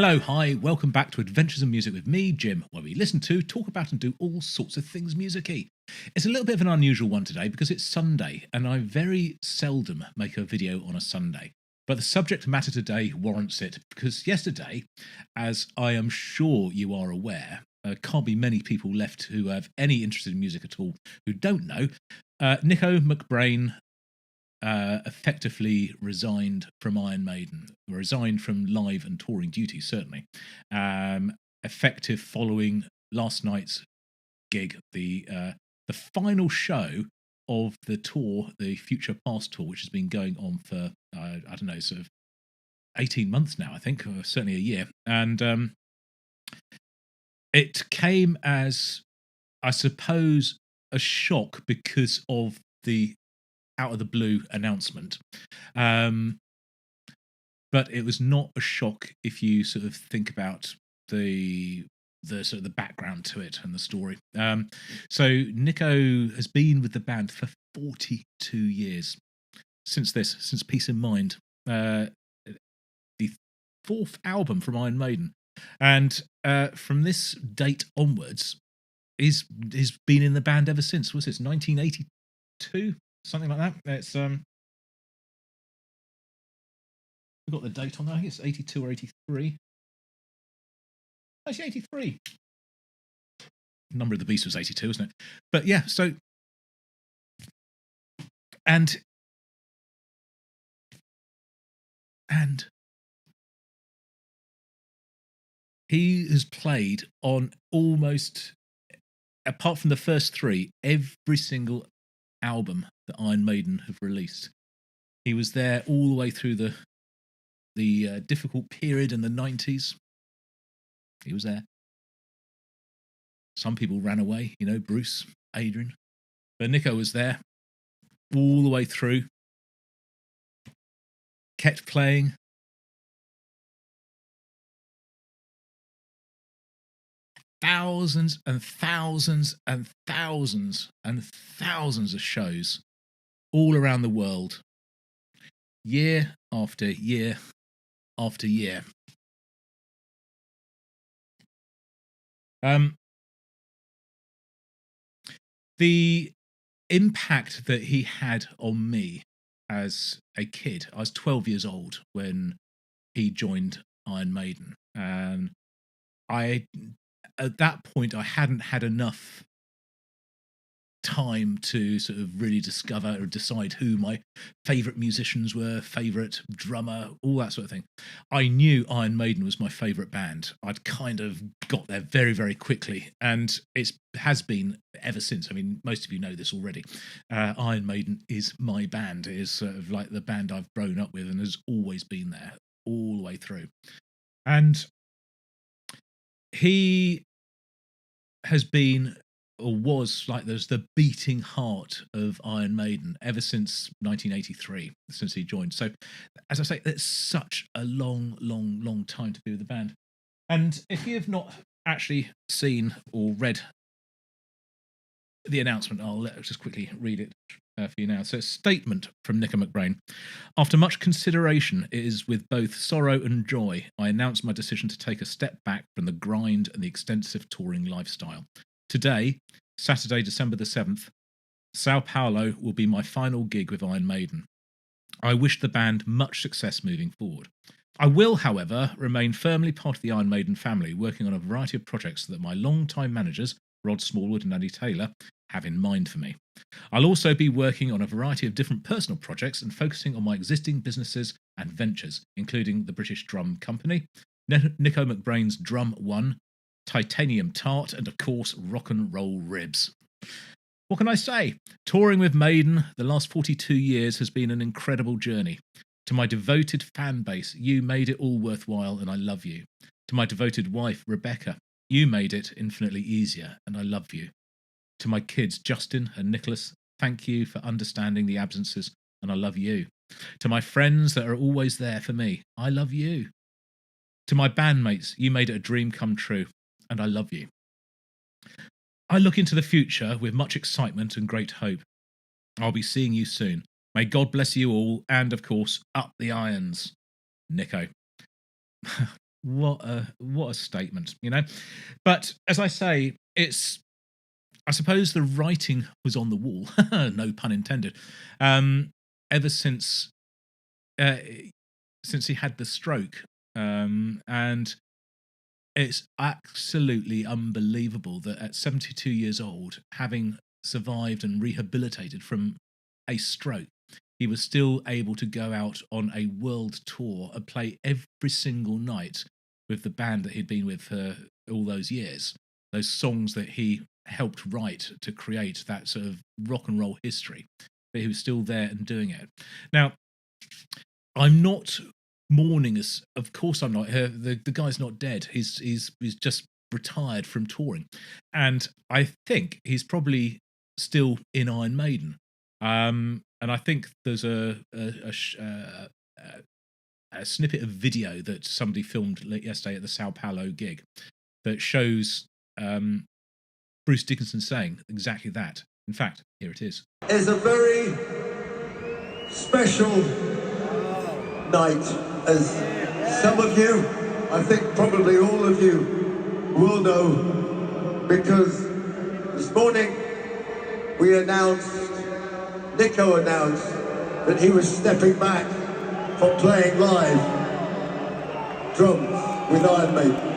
Hello, hi, welcome back to Adventures in Music with me, Jim, where we listen to, talk about and do all sorts of things music-y. It's a little bit of an unusual one today because it's Sunday and I very seldom make a video on a Sunday. But the subject matter today warrants it because yesterday, as I am sure you are aware, can't be many people left who have any interest in music at all who don't know, Nicko McBrain effectively resigned from Iron Maiden, resigned from live and touring duties, certainly. Effective following last night's gig, the final show of the tour, the Future Past tour, which has been going on for I don't know, sort of 18 months now, I think, or certainly a year, and it came as, I suppose, a shock because of the out of the blue announcement. But it was not a shock if you sort of think about the sort of the background to it and the story. So Nicko has been with the band for 42 years since Peace in Mind, the fourth album from Iron Maiden, and from this date onwards, he's been in the band ever since. Was it 1982? Something like that. It's we got the date on that. I think it's 82 or 83. Actually, 83. Number of the Beast was 82, isn't it? But yeah, so and he has played on almost, apart from the first three, every single album that Iron Maiden have released. He was there all the way through the difficult period in the 90s. He was there. Some people ran away, you know, Bruce, Adrian. But Nicko was there all the way through. Kept playing. Thousands and thousands and thousands and thousands of shows all around the world, year after year after year. The impact that he had on me as a kid, I was 12 years old when he joined Iron Maiden, and at that point I hadn't had enough time to sort of really discover or decide who my favourite musicians were, favourite drummer, all that sort of thing. I knew Iron Maiden was my favourite band. I'd kind of got there very, very quickly, and it has been ever since. I mean, most of you know this already. Iron Maiden is my band. It is sort of like the band I've grown up with and has always been there all the way through. And he has been, or was, like, there's the beating heart of Iron Maiden ever since 1983, since he joined. So, as I say, it's such a long, long, long time to be with the band. And if you have not actually seen or read the announcement, I'll just quickly read it for you now. So, it's a statement from Nicko McBrain. After much consideration, it is with both sorrow and joy I announce my decision to take a step back from the grind and the extensive touring lifestyle. Today, Saturday, December the 7th, Sao Paulo will be my final gig with Iron Maiden. I wish the band much success moving forward. I will, however, remain firmly part of the Iron Maiden family, working on a variety of projects that my long-time managers, Rod Smallwood and Andy Taylor, have in mind for me. I'll also be working on a variety of different personal projects and focusing on my existing businesses and ventures, including the British Drum Company, Nicko McBrain's Drum One, Titanium Tart, and of course rock and roll ribs. What can I say? Touring with Maiden the last 42 years has been an incredible journey. To my devoted fan base, you made it all worthwhile and I love you. To my devoted wife, Rebecca, you made it infinitely easier and I love you. To my kids, Justin and Nicholas, thank you for understanding the absences and I love you. To my friends that are always there for me, I love you. To my bandmates, you made it a dream come true and I love you. I look into the future with much excitement and great hope. I'll be seeing you soon. May God bless you all, and of course, up the irons. Nicko. what a statement, you know. But as I say, I suppose the writing was on the wall, no pun intended, ever uh, since he had the stroke, and it's absolutely unbelievable that at 72 years old, having survived and rehabilitated from a stroke, he was still able to go out on a world tour and play every single night with the band that he'd been with for all those years. Those songs that he helped write to create that sort of rock and roll history, but he was still there and doing it. Now, I'm not mourning as, of course, I'm not. The guy's not dead. He's just retired from touring, and I think he's probably still in Iron Maiden. And I think there's a snippet of video that somebody filmed yesterday at the Sao Paulo gig that shows Bruce Dickinson saying exactly that. In fact, here it is. It's a very special night, as some of you, I think probably all of you, will know, because this morning Nicko announced that he was stepping back from playing live drums with Iron Maiden.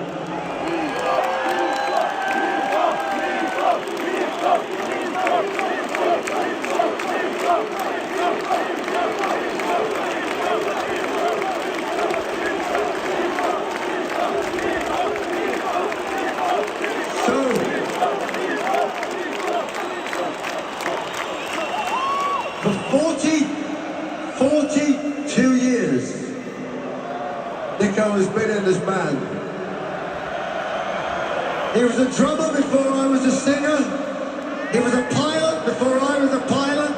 For 42 years, Nicko has been in this band. He was a drummer before I was a singer. He was a pilot before I was a pilot.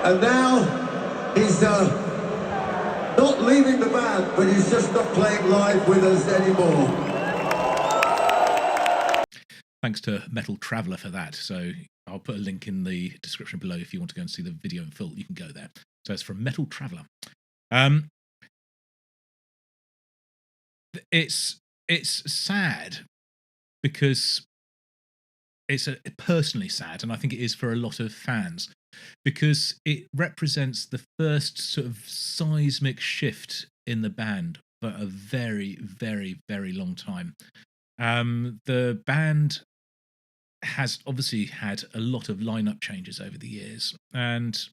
And now he's not leaving the band, but he's just not playing live with us anymore. Thanks to Metal Traveller for that. So I'll put a link in the description below if you want to go and see the video in full. You can go there. So it's from Metal Traveller. It's sad because it's personally sad, and I think it is for a lot of fans, because it represents the first sort of seismic shift in the band for a very, very, very long time. The band has obviously had a lot of lineup changes over the years, and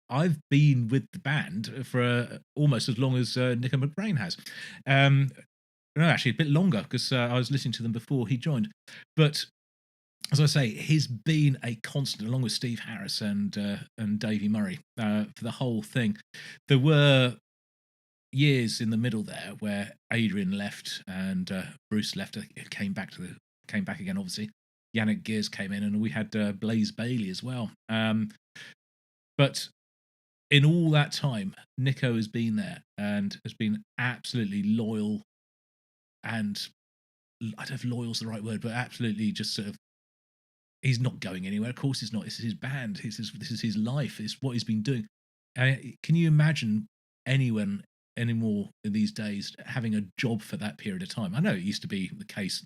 I've been with the band for almost as long as Nicko McBrain has. No, actually a bit longer, because I was listening to them before he joined. But as I say, he's been a constant, along with Steve Harris and Davey Murray, for the whole thing. There were years in the middle there where Adrian left and Bruce left. Came back again, obviously. Yannick Gears came in, and we had Blaze Bailey as well. But in all that time, Nicko has been there and has been absolutely loyal, and I don't know if loyal's the right word, but absolutely just sort of, he's not going anywhere. Of course he's not. This is his band. This is his life. It's what he's been doing. Can you imagine anyone anymore in these days having a job for that period of time? I know it used to be the case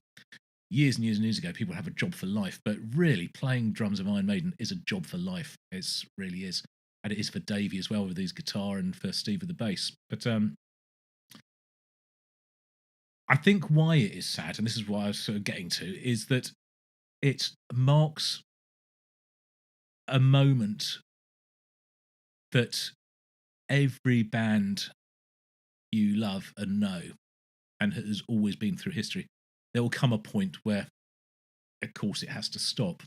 years and years and years ago. People have a job for life, but really playing drums of Iron Maiden is a job for life. It really is. And it is for Davey as well with his guitar, and for Steve with the bass. But I think why it is sad, and this is what I was sort of getting to, is that it marks a moment that every band you love and know, and has always been through history, there will come a point where, of course, it has to stop.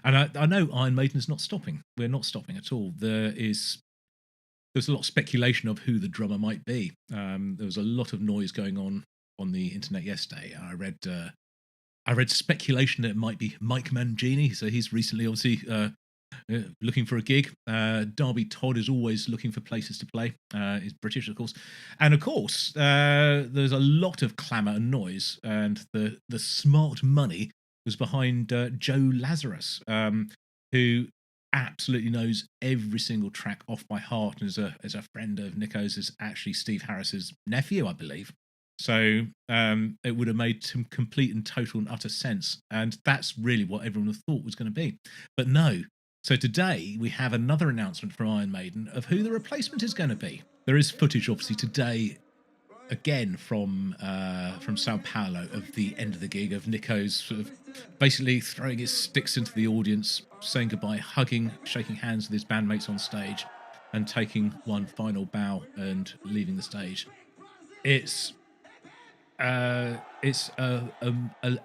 And I know Iron Maiden is not stopping. We're not stopping at all. There's a lot of speculation of who the drummer might be. There was a lot of noise going on the internet yesterday. I read speculation that it might be Mike Mangini. So he's recently, obviously, looking for a gig. Darby Todd is always looking for places to play. He's British, of course. And of course, there's a lot of clamour and noise, and the smart money was behind Joe Lazarus, who absolutely knows every single track off by heart, and as a friend of Nicko's, is actually Steve Harris's nephew, I believe. So it would have made some complete and total and utter sense, and that's really what everyone thought was going to be. But no. So today we have another announcement from Iron Maiden of who the replacement is going to be. There is footage, obviously, today again from Sao Paulo of the end of the gig, of Nicko's sort of basically throwing his sticks into the audience, saying goodbye, hugging, shaking hands with his bandmates on stage, and taking one final bow and leaving the stage. It's an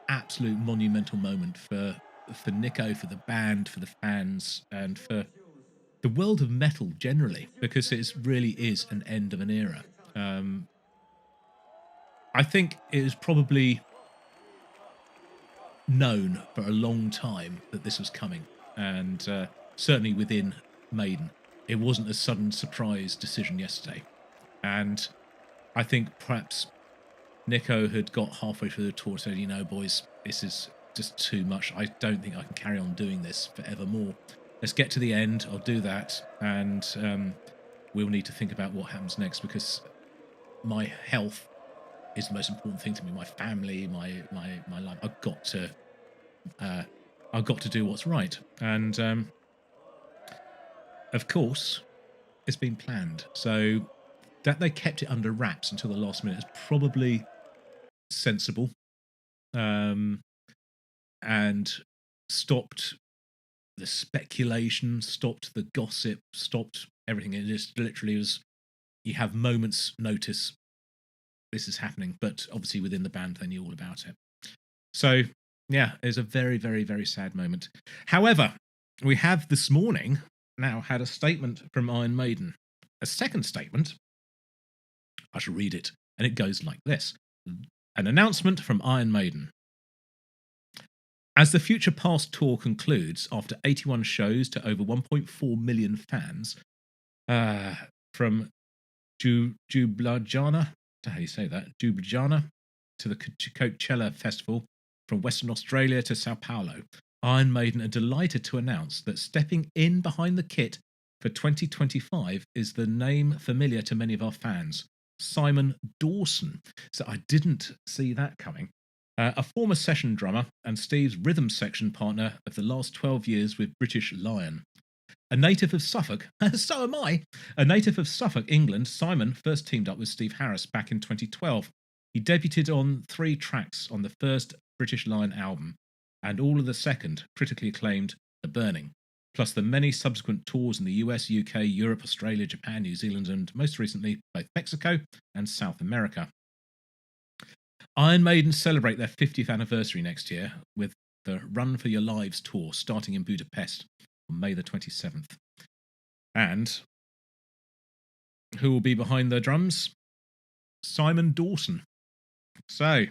absolute monumental moment for Nicko, for the band, for the fans, and for the world of metal generally, because it really is an end of an era. I think it was probably known for a long time that this was coming, and certainly within Maiden, it wasn't a sudden surprise decision yesterday. And I think perhaps Nicko had got halfway through the tour and said, you know, boys, this is just too much. I don't think I can carry on doing this forevermore. Let's get to the end. I'll do that, and we'll need to think about what happens next, because my health is the most important thing to me. My family, my life. I've got to do what's right, and of course, it's been planned. So that they kept it under wraps until the last minute is probably sensible, and stopped the speculation, stopped the gossip, stopped everything. It just literally was, you have moments notice this is happening, but obviously within the band they knew all about it. So yeah, it's a very, very, very sad moment. However, we have this morning now had a statement from Iron Maiden, a second statement. I shall read it, and it goes like this. An announcement from Iron Maiden. As the Future Past tour concludes, after 81 shows to over 1.4 million fans, from Ljubljana, how do you say that? Ljubljana to the Coachella Festival, from Western Australia to Sao Paulo, Iron Maiden are delighted to announce that stepping in behind the kit for 2025 is the name familiar to many of our fans, Simon Dawson. So I didn't see that coming. A former session drummer and Steve's rhythm section partner of the last 12 years with British Lion. A native of Suffolk, so am I. A native of Suffolk, England, Simon first teamed up with Steve Harris back in 2012. He debuted on 3 tracks on the first British Lion album, and all of the second, critically acclaimed The Burning, plus the many subsequent tours in the US, UK, Europe, Australia, Japan, New Zealand, and most recently both Mexico and South America. Iron Maiden celebrate their 50th anniversary next year with the Run for Your Lives tour starting in Budapest on May the 27th. And who will be behind the drums? Simon Dawson. So,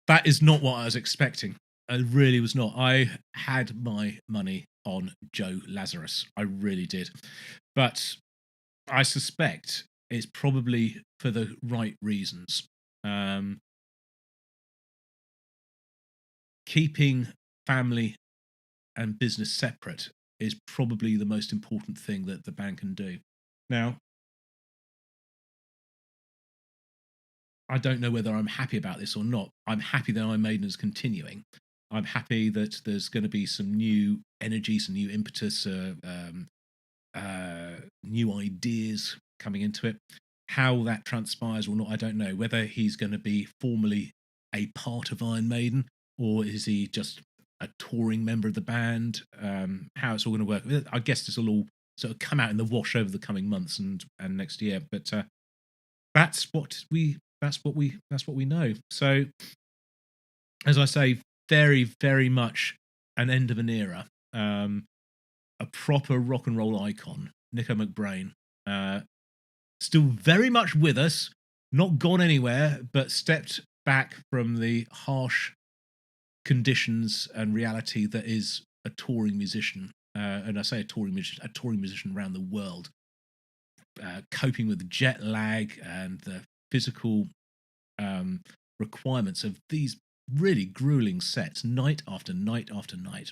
that is not what I was expecting. It really was not. I had my money on Joe Lazarus. I really did. But I suspect it's probably for the right reasons. Keeping family and business separate is probably the most important thing that the band can do. Now, I don't know whether I'm happy about this or not. I'm happy that Iron Maiden is continuing. I'm happy that there's going to be some new energy, some new impetus, new ideas coming into it. How that transpires or not, I don't know. Whether he's going to be formally a part of Iron Maiden, or is he just a touring member of the band? How it's all going to work. I guess this will all sort of come out in the wash over the coming months and next year. But that's what we know. So, as I say, very, very much an end of an era. A proper rock and roll icon, Nicko McBrain. Still very much with us, not gone anywhere, but stepped back from the harsh conditions and reality that is a touring musician. And I say a touring musician around the world, coping with the jet lag and the physical requirements of these really grueling sets, night after night after night.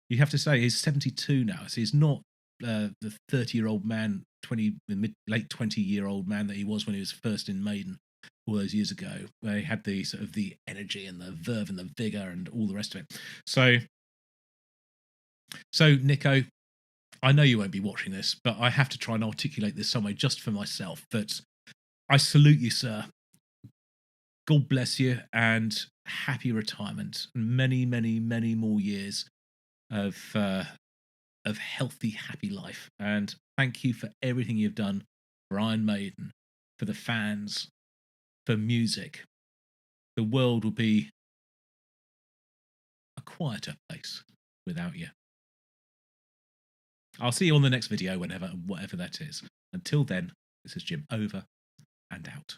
You have to say he's 72 now, so he's not the 30-year-old man, late 20-year-old man that he was when he was first in Maiden all those years ago, where he had the sort of the energy and the verve and the vigor and all the rest of it. So Nicko, I know you won't be watching this, but I have to try and articulate this some way just for myself. But I salute you, sir. God bless you, and happy retirement. Many, many, many more years of healthy, happy life. And thank you for everything you've done for Iron Maiden, for the fans, for music. The world will be a quieter place without you. I'll see you on the next video, whatever that is. Until then, this is Jim, over and out.